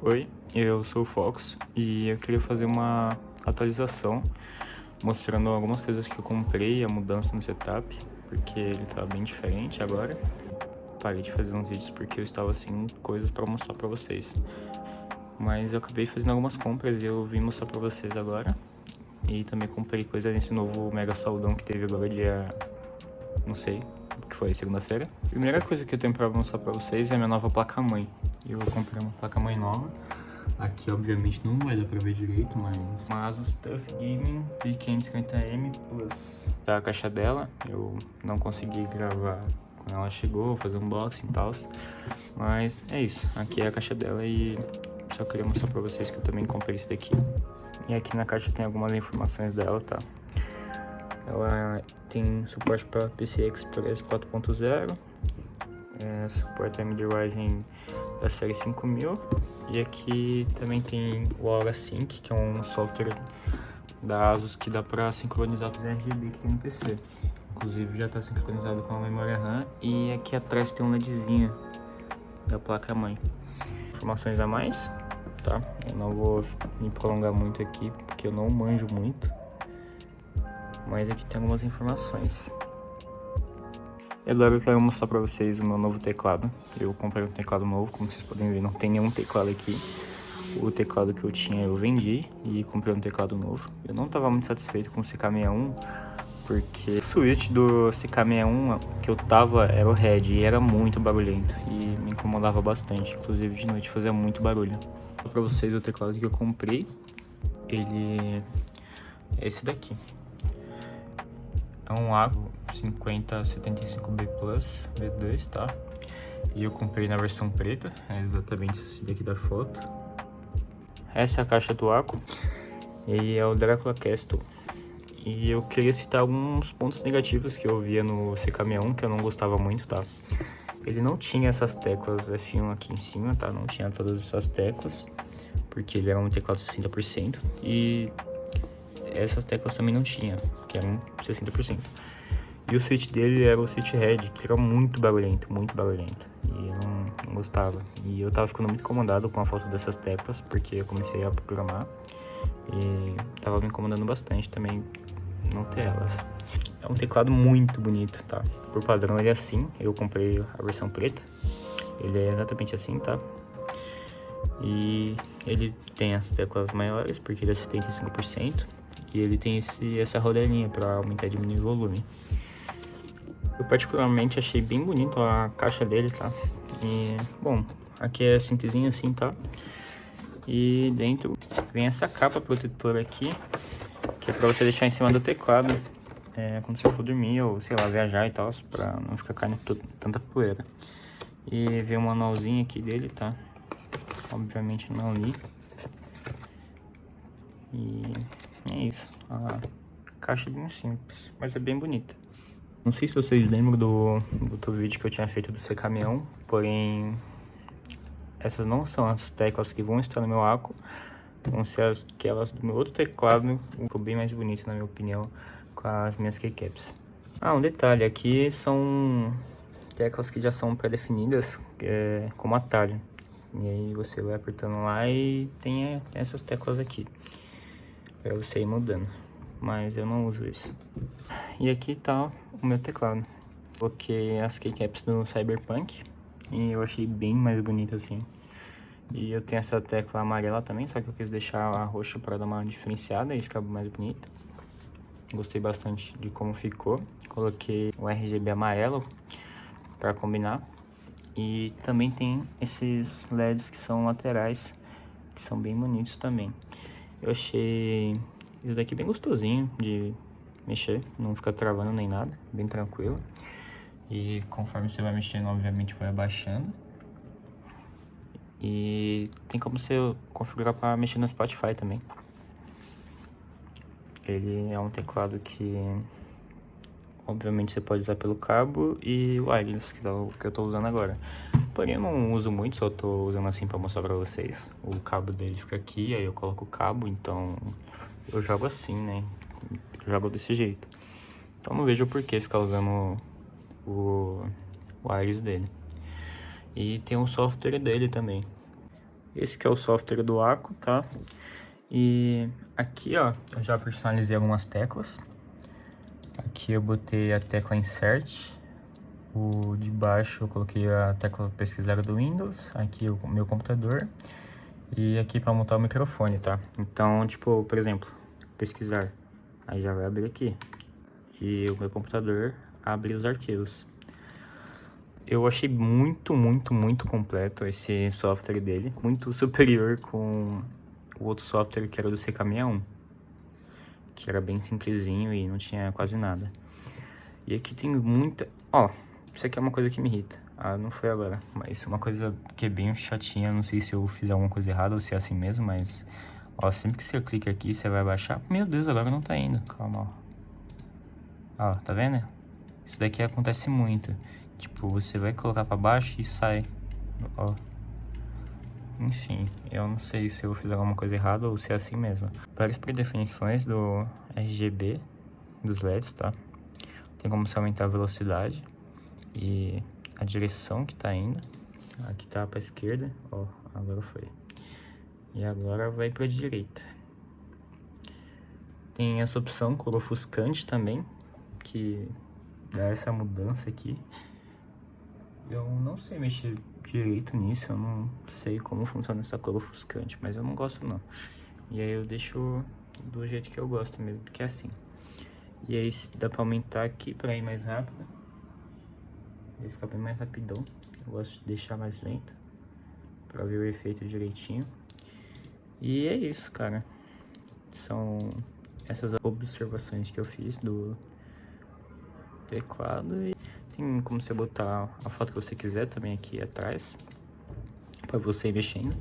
Oi, eu sou o Fox e eu queria fazer uma atualização mostrando algumas coisas que eu comprei, a mudança no setup, porque ele tá bem diferente agora. Parei de fazer uns vídeos porque eu estava sem coisas para mostrar para vocês. Mas eu acabei fazendo algumas compras e eu vim mostrar para vocês agora. E também comprei coisa nesse novo mega saldão que teve agora dia, não sei, que foi segunda-feira. A primeira coisa que eu tenho para mostrar para vocês é a minha nova placa-mãe. Eu comprei uma placa-mãe nova. Aqui obviamente não vai dar pra ver direito, mas uma Asus TUF Gaming P550M Plus. Tá a caixa dela, eu não consegui gravar quando ela chegou, fazer um unboxing e tal, mas é isso, aqui é a caixa dela e só queria mostrar pra vocês que eu também comprei isso daqui. E aqui na caixa tem algumas informações dela, tá? Ela tem suporte para PCI Express 4.0, suporte AMD Ryzen da série 5000, e aqui também tem o Aura Sync, que é um software da Asus que dá para sincronizar os RGB que tem no PC. Inclusive já está sincronizado com a memória RAM, e aqui atrás tem um LEDzinho da placa-mãe. Informações a mais, tá? Eu não vou me prolongar muito aqui, porque eu não manjo muito, mas aqui tem algumas informações. E agora eu quero mostrar pra vocês o meu novo teclado. Eu comprei um teclado novo, como vocês podem ver, não tem nenhum teclado aqui. O teclado que eu tinha eu vendi e comprei um teclado novo. Eu não estava muito satisfeito com o CK61, porque o switch do CK61 que eu tava era o Red e era muito barulhento e me incomodava bastante. Inclusive de noite fazia muito barulho. Vou pra vocês o teclado que eu comprei. Ele é esse daqui. É um Ago 5075B Plus V2, tá? E eu comprei na versão preta, é exatamente esse daqui da foto. Essa é a caixa do Ago e é o Dracula Castle. E eu queria citar alguns pontos negativos que eu via no CK61 que eu não gostava muito, tá? Ele não tinha essas teclas F1 aqui em cima, tá? Não tinha todas essas teclas, porque ele era um teclado 60%. E essas teclas também não tinha, que eram 60%. E o switch dele era o switch Red, que era muito barulhento, e eu não gostava. E eu tava ficando muito incomodado com a falta dessas teclas, porque eu comecei a programar e tava me incomodando bastante também não ter elas. É um teclado muito bonito, tá? Por padrão ele é assim, eu comprei a versão preta, ele é exatamente assim, tá? E ele tem as teclas maiores, porque ele é 75%, e ele tem essa rodelinha para aumentar e diminuir o volume. Eu particularmente achei bem bonito a caixa dele, tá? E, bom, aqui é simplesinho assim, tá? E dentro vem essa capa protetora aqui, que é pra você deixar em cima do teclado quando você for dormir ou, sei lá, viajar e tal, pra não ficar caindo tanta poeira. E vem um manualzinho aqui dele, tá? Obviamente não li. E é isso. A caixa é bem simples, mas é bem bonita. Não sei se vocês lembram do outro vídeo que eu tinha feito do CK61, porém essas não são as teclas que vão estar no meu Aco, vão ser aquelas do meu outro teclado. Ficou bem mais bonito, na minha opinião, com as minhas keycaps. Ah, um detalhe, aqui são teclas que já são pré-definidas como atalho. E aí você vai apertando lá e tem essas teclas aqui, para você ir mudando. Mas eu não uso isso. E aqui tá o meu teclado. Coloquei as keycaps do Cyberpunk e eu achei bem mais bonito assim. E eu tenho essa tecla amarela também, só que eu quis deixar a roxa para dar uma diferenciada e ficar mais bonito. Gostei bastante de como ficou. Coloquei o RGB amarelo para combinar. E também tem esses LEDs que são laterais, que são bem bonitos também. Eu achei isso daqui bem gostosinho de mexer, não fica travando nem nada, bem tranquilo. E conforme você vai mexendo, obviamente vai abaixando. E tem como você configurar para mexer no Spotify também. Ele é um teclado que obviamente você pode usar pelo cabo e wireless, que é o que eu tô usando agora. Porém eu não uso muito, só tô usando assim para mostrar para vocês. O cabo dele fica aqui, aí eu coloco o cabo, então eu jogo assim, né? Eu jogo desse jeito. Então não vejo por que ficar usando o wireless dele. E tem um software dele também. Esse que é o software do Aco, tá? E aqui, ó, eu já personalizei algumas teclas. Aqui eu botei a tecla Insert. O de baixo eu coloquei a tecla pesquisar do Windows. Aqui o meu computador. E aqui para montar o microfone, tá? Então, tipo, por exemplo, pesquisar. Aí já vai abrir aqui. E o meu computador abre os arquivos. Eu achei muito completo esse software dele. Muito superior com o outro software que era do CK61. Que era bem simplesinho e não tinha quase nada. E aqui tem muita... Ó, isso aqui é uma coisa que me irrita. Ah, não foi agora. Mas uma coisa que é bem chatinha. Não sei se eu fiz alguma coisa errada ou se é assim mesmo, mas... Ó, sempre que você clica aqui, você vai baixar... Meu Deus, agora não tá indo. Calma, ó. Ó, tá vendo? Isso daqui acontece muito. Tipo, você vai colocar pra baixo e sai. Ó. Enfim, eu não sei se eu fiz alguma coisa errada ou se é assim mesmo. Várias predefinições do RGB dos LEDs, tá? Tem como você aumentar a velocidade e a direção que tá indo. Aqui tá pra esquerda, ó, agora foi. E agora vai pra direita. Tem essa opção cor ofuscante também, que dá essa mudança aqui. Eu não sei mexer direito nisso, eu não sei como funciona essa cor ofuscante, mas eu não gosto não. E aí eu deixo do jeito que eu gosto mesmo, que é assim. E aí dá pra aumentar aqui pra ir mais rápido. Vai ficar bem mais rapidão. Eu gosto de deixar mais lento, pra ver o efeito direitinho. E é isso, cara. São essas observações que eu fiz do teclado. E tem como você botar a foto que você quiser também aqui atrás, para você ir mexendo.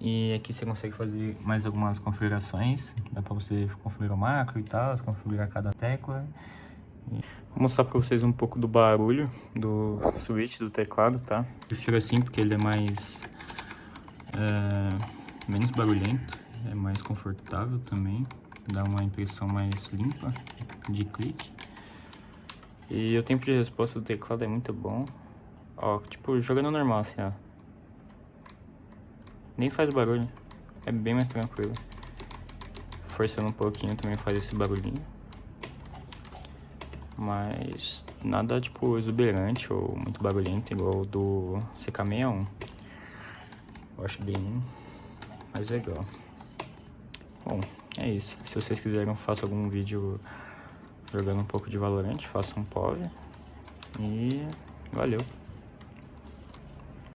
E aqui você consegue fazer mais algumas configurações. Dá para você configurar o macro e tal, configurar cada tecla. E vou mostrar para vocês um pouco do barulho do switch do teclado, tá? Eu prefiro assim porque ele é mais menos barulhento, é mais confortável também, dá uma impressão mais limpa de clique. E o tempo de resposta do teclado é muito bom. Ó, tipo, jogando normal assim, ó. Nem faz barulho, é bem mais tranquilo. Forçando um pouquinho também faz esse barulhinho. Mas nada, tipo, exuberante ou muito barulhento igual o do CK61. Eu acho bem mais legal. Bom, é isso. Se vocês quiserem, eu faço algum vídeo jogando um pouco de Valorant, faço um POV. E valeu!